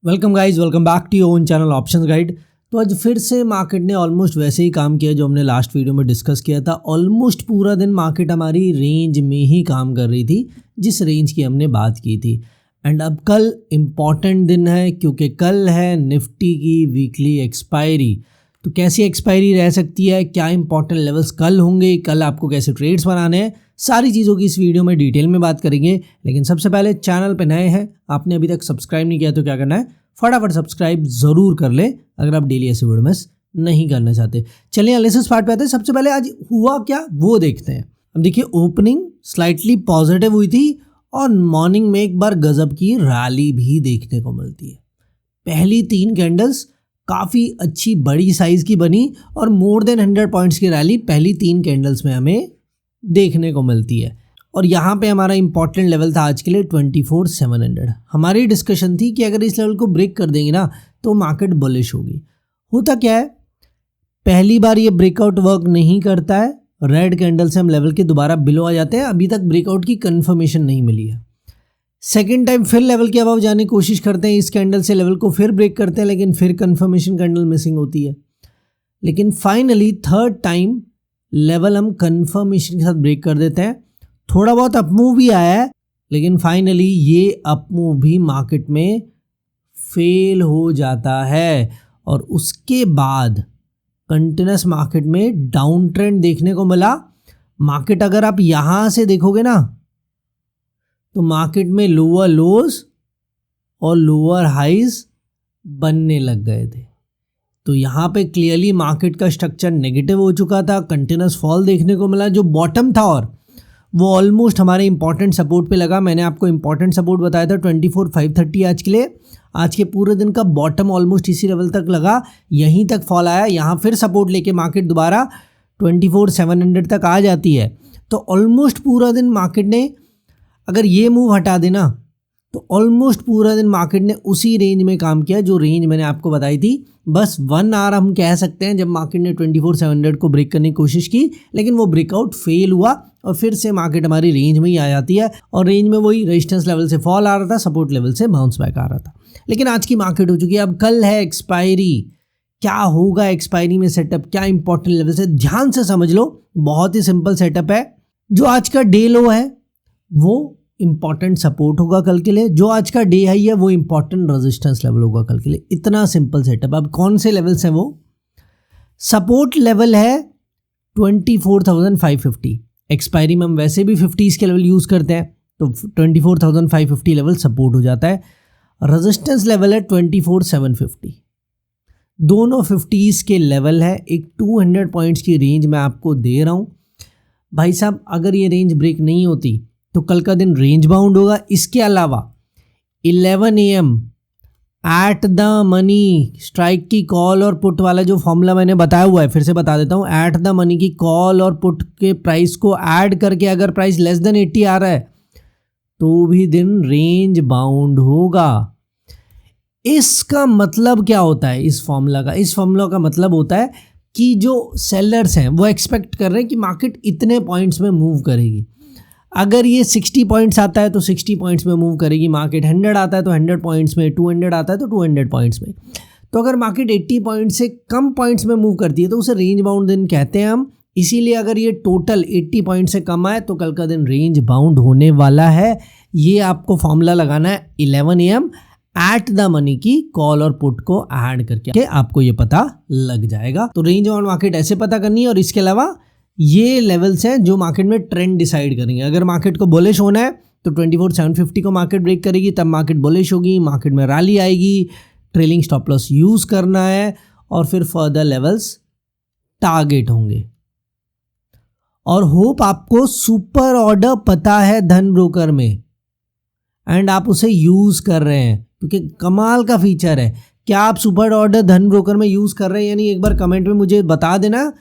Welcome guys, welcome back to your own channel options guide. तो आज फिर से मार्केट ने ऑलमोस्ट वैसे ही काम किया जो हमने लास्ट वीडियो में डिस्कस किया था। ऑलमोस्ट पूरा दिन मार्केट हमारी रेंज में ही काम कर रही थी जिस रेंज की हमने बात की थी। एंड अब कल इम्पॉर्टेंट दिन है क्योंकि कल है निफ्टी की वीकली एक्सपायरी। तो कैसी एक्सपायरी रह सकती है, क्या इंपॉर्टेंट लेवल्स कल होंगे, कल आपको कैसे ट्रेड्स बनाने हैं, सारी चीज़ों की इस वीडियो में डिटेल में बात करेंगे। लेकिन सबसे पहले चैनल पे नए हैं, आपने अभी तक सब्सक्राइब नहीं किया तो क्या करना है, फटाफट सब्सक्राइब ज़रूर कर ले अगर आप डेली ऐसे वीडियो मिस नहीं करना चाहते। चलिए एनालिसिस पार्ट पे आते हैं। सबसे पहले आज हुआ क्या वो देखते हैं। अब देखिए, ओपनिंग स्लाइटली पॉजिटिव हुई थी और मॉर्निंग में एक बार गजब की रैली भी देखने को मिलती है। पहली 3 कैंडल्स काफ़ी अच्छी बड़ी साइज़ की बनी और मोर देन 100 पॉइंट्स की रैली पहली 3 कैंडल्स में हमें देखने को मिलती है। और यहाँ पे हमारा इंपॉर्टेंट लेवल था आज के लिए 24,700। हमारी डिस्कशन थी कि अगर इस लेवल को ब्रेक कर देंगे ना तो मार्केट बुलिश होगी। होता क्या है, पहली बार ये ब्रेकआउट वर्क नहीं करता है, रेड कैंडल से हम लेवल के दोबारा बिलो आ जाते हैं। अभी तक ब्रेकआउट की कंफर्मेशन नहीं मिली है। सेकेंड टाइम फिर लेवल के अबव जाने की कोशिश करते हैं, इस कैंडल से लेवल को फिर ब्रेक करते हैं, लेकिन फिर कंफर्मेशन कैंडल मिसिंग होती है। लेकिन फाइनली थर्ड टाइम लेवल हम कंफर्मेशन के साथ ब्रेक कर देते हैं। थोड़ा बहुत अपमूव भी आया है, लेकिन फाइनली ये अपमूव भी मार्केट में फेल हो जाता है और उसके बाद कंटिन्यूस मार्केट में डाउन ट्रेंड देखने को मिला। मार्केट अगर आप यहाँ से देखोगे ना तो मार्केट में लोअर लोज और लोअर हाइज बनने लग गए थे। तो यहाँ पे क्लियरली मार्केट का स्ट्रक्चर नेगेटिव हो चुका था, कंटिन्यूस फॉल देखने को मिला। जो बॉटम था और वो ऑलमोस्ट हमारे इंपॉर्टेंट सपोर्ट पे लगा। मैंने आपको इंपॉर्टेंट सपोर्ट बताया था 24,530 आज के लिए। आज के पूरे दिन का बॉटम ऑलमोस्ट इसी लेवल तक लगा, यहीं तक फॉल आया। यहाँ फिर सपोर्ट लेके मार्केट दोबारा 24,700 तक आ जाती है। तो ऑलमोस्ट पूरा दिन मार्केट ने अगर ये मूव हटा देना तो ऑलमोस्ट पूरा दिन मार्केट ने उसी रेंज में काम किया जो रेंज मैंने आपको बताई थी। बस 1 आवर हम कह सकते हैं जब मार्केट ने 24,700 को ब्रेक करने की कोशिश की, लेकिन वो ब्रेकआउट फेल हुआ और फिर से मार्केट हमारी रेंज में ही आ जाती है। और रेंज में वही रेजिस्टेंस लेवल से फॉल आ रहा था, सपोर्ट लेवल से बाउंस बैक आ रहा था। लेकिन आज की मार्केट हो चुकी है। अब कल है एक्सपायरी। क्या होगा एक्सपायरी में सेटअप, क्या इंपॉर्टेंट लेवल से, ध्यान से समझ लो। बहुत ही सिंपल सेटअप है। जो आज का डे लो है वो इंपॉर्टेंट सपोर्ट होगा कल के लिए, जो आज का डे हाई है वो इंपॉर्टेंट रेजिस्टेंस लेवल होगा कल के लिए। इतना सिंपल सेटअप। अब कौन से लेवल्स हैं वो? सपोर्ट लेवल है 24,550। एक्सपायरी में हम वैसे भी 50s के लेवल यूज़ करते हैं, तो 24,550 लेवल सपोर्ट हो जाता है। रेजिस्टेंस लेवल है 24,750। दोनों 50s के लेवल है। एक 200 पॉइंट्स की रेंज मैं आपको दे रहा हूँ भाई साहब। अगर ये रेंज ब्रेक नहीं होती तो कल का दिन रेंज बाउंड होगा। इसके अलावा 11 AM at the money strike की कॉल और पुट वाला जो फॉर्मूला मैंने बताया हुआ है, फिर से बता देता हूँ। एट द मनी की कॉल और पुट के प्राइस को ऐड करके अगर प्राइस लेस देन 80 आ रहा है तो भी दिन रेंज बाउंड होगा। इसका मतलब क्या होता है इस फॉर्मूला का? इस फॉर्मूला का मतलब होता है कि जो सेलर्स हैं वो एक्सपेक्ट कर रहे हैं कि मार्केट इतने पॉइंट्स में मूव करेगी। अगर ये 60 पॉइंट्स आता है तो 60 पॉइंट्स में मूव करेगी मार्केट। 100 आता है तो 100 पॉइंट्स में, 200 आता है तो 200 पॉइंट्स में। तो अगर मार्केट 80 पॉइंट्स से कम पॉइंट्स में मूव करती है तो उसे रेंज बाउंड दिन कहते हैं हम। इसीलिए अगर ये टोटल 80 पॉइंट से कम आए तो कल का दिन रेंज बाउंड होने वाला है। ये आपको फॉर्मूला लगाना है 11 AM एट द मनी की कॉल और पुट को ऐड करके आपको ये पता लग जाएगा। तो रेंज बाउंड मार्केट ऐसे पता करनी है। और इसके अलावा ये लेवल्स हैं जो मार्केट में ट्रेंड डिसाइड करेंगे। अगर मार्केट को बुलिश होना है तो 24,750 को मार्केट ब्रेक करेगी, तब मार्केट बुलिश होगी, मार्केट में रैली आएगी, ट्रेलिंग स्टॉप लॉस यूज़ करना है और फिर फर्दर लेवल्स टारगेट होंगे। और होप आपको सुपर ऑर्डर पता है धन ब्रोकर में एंड आप उसे यूज़ कर रहे हैं, क्योंकि कमाल का फीचर है। क्या आप सुपर ऑर्डर धन ब्रोकर में यूज़ कर रहे हैं? यानी एक बार कमेंट में मुझे बता देना,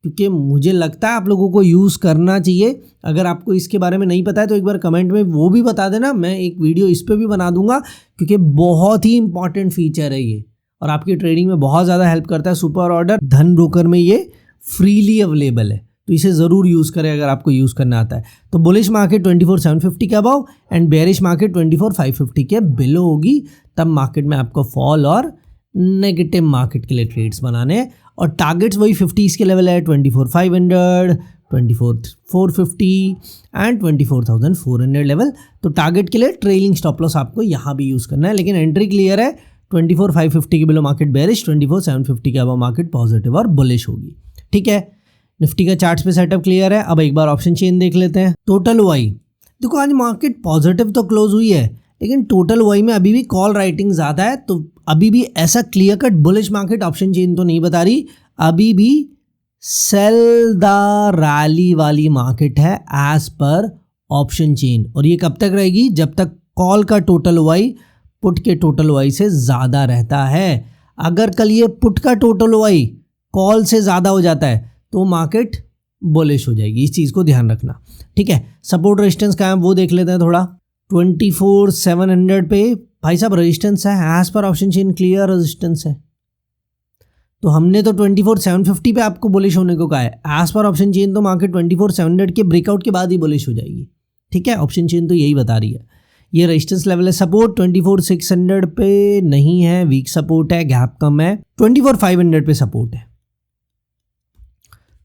क्योंकि मुझे लगता है आप लोगों को यूज़ करना चाहिए। अगर आपको इसके बारे में नहीं पता है तो एक बार कमेंट में वो भी बता देना। मैं एक वीडियो इस पर भी बना दूंगा, क्योंकि बहुत ही इंपॉर्टेंट फीचर है ये और आपकी ट्रेडिंग में बहुत ज़्यादा हेल्प करता है। सुपर ऑर्डर धन ब्रोकर में ये फ्रीली अवेलेबल है। तो इसे ज़रूर यूज़ करें अगर आपको यूज़ करना आता है। तो बुलिश मार्केट 24,750 के अबव एंड बेरिश मार्केट 24,550 के बिलो होगी, तब मार्केट में आपको फॉल और नेगेटिव मार्केट के लिए ट्रेड्स बनाने हैं। और टारगेट्स वही 50s के लेवल है, 24,500, 24,450 एंड 24,400 लेवल। तो टारगेट के लिए ट्रेलिंग स्टॉप लॉस आपको यहाँ भी यूज़ करना है, लेकिन एंट्री क्लियर है। 24,550 के बिलो मार्केट बेरिश, 24,750 के अबव मार्केट पॉजिटिव और बुलिश होगी। ठीक है, निफ्टी का चार्ट्स पे सेटअप क्लियर है। अब एक बार ऑप्शन चेन देख लेते हैं। टोटल वाई, देखो आज मार्केट पॉजिटिव तो क्लोज हुई है, लेकिन टोटल वाई में अभी भी कॉल राइटिंग ज़्यादा है, तो अभी भी ऐसा clear cut bullish market option chain तो नहीं बता रही, अभी भी सेल द रैली वाली मार्केट है एज पर ऑप्शन चेन। और ये कब तक रहेगी? जब तक कॉल का टोटल वाई पुट के टोटल वाई से ज़्यादा रहता है। अगर कल ये पुट का टोटल वाई कॉल से ज़्यादा हो जाता है तो मार्केट बुलिश हो जाएगी, इस चीज़ को ध्यान रखना। ठीक है, सपोर्ट रेजिस्टेंस कहाँ है वो देख लेते हैं थोड़ा। 24,700 पे भाई साहब रेजिस्टेंस है, as per option chain clear resistance है। तो हमने तो 24,750 पे आपको बुलिश होने को कहा है, एज पर ऑप्शन चेन तो मार्केट 24,700 के ब्रेकआउट के बाद ही बुलिश हो जाएगी। ठीक है, ऑप्शन चेन तो यही बता रही है। ये रेजिस्टेंस लेवल है। सपोर्ट 24,600 पे नहीं है, वीक सपोर्ट है, गैप कम है। 24,500 पे सपोर्ट है।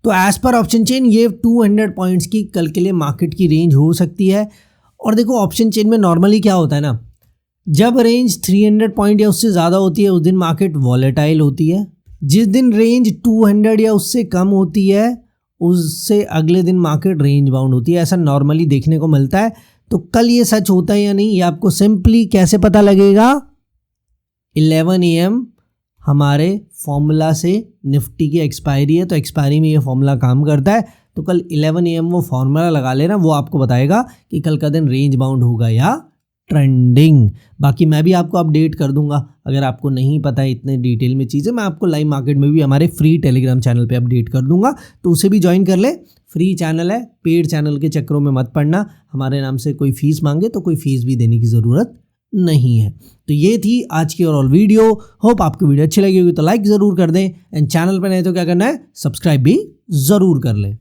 तो एज पर ऑप्शन चेन ये 200 पॉइंट्स की कल के लिए मार्केट की रेंज हो सकती है। और देखो ऑप्शन चेन में नॉर्मली क्या होता है ना, जब रेंज 300 पॉइंट या उससे ज़्यादा होती है उस दिन मार्केट वॉलेटाइल होती है। जिस दिन रेंज 200 या उससे कम होती है उससे अगले दिन मार्केट रेंज बाउंड होती है। ऐसा नॉर्मली देखने को मिलता है। तो कल ये सच होता है या नहीं, ये आपको सिंपली कैसे पता लगेगा? 11 AM हमारे फॉर्मूला से, निफ्टी की एक्सपायरी है तो एक्सपायरी में ये फॉर्मूला काम करता है। तो कल 11 AM वो फॉर्मूला लगा लेना, वो आपको बताएगा कि कल का दिन रेंज बाउंड होगा या ट्रेंडिंग। बाकी मैं भी आपको अपडेट कर दूंगा, अगर आपको नहीं पता है इतने डिटेल में चीज़ें, मैं आपको लाइव मार्केट में भी हमारे फ्री टेलीग्राम चैनल पे अपडेट कर दूंगा, तो उसे भी ज्वाइन कर ले। फ्री चैनल है, पेड चैनल के चक्करों में मत पड़ना। हमारे नाम से कोई फीस मांगे तो कोई फीस भी देने की ज़रूरत नहीं है। तो ये थी आज की ओवरऑल वीडियो। होप आपको वीडियो अच्छी लगी होगी तो लाइक ज़रूर कर दें, एंड चैनल पर नहीं तो क्या करना है, सब्सक्राइब भी ज़रूर कर लें।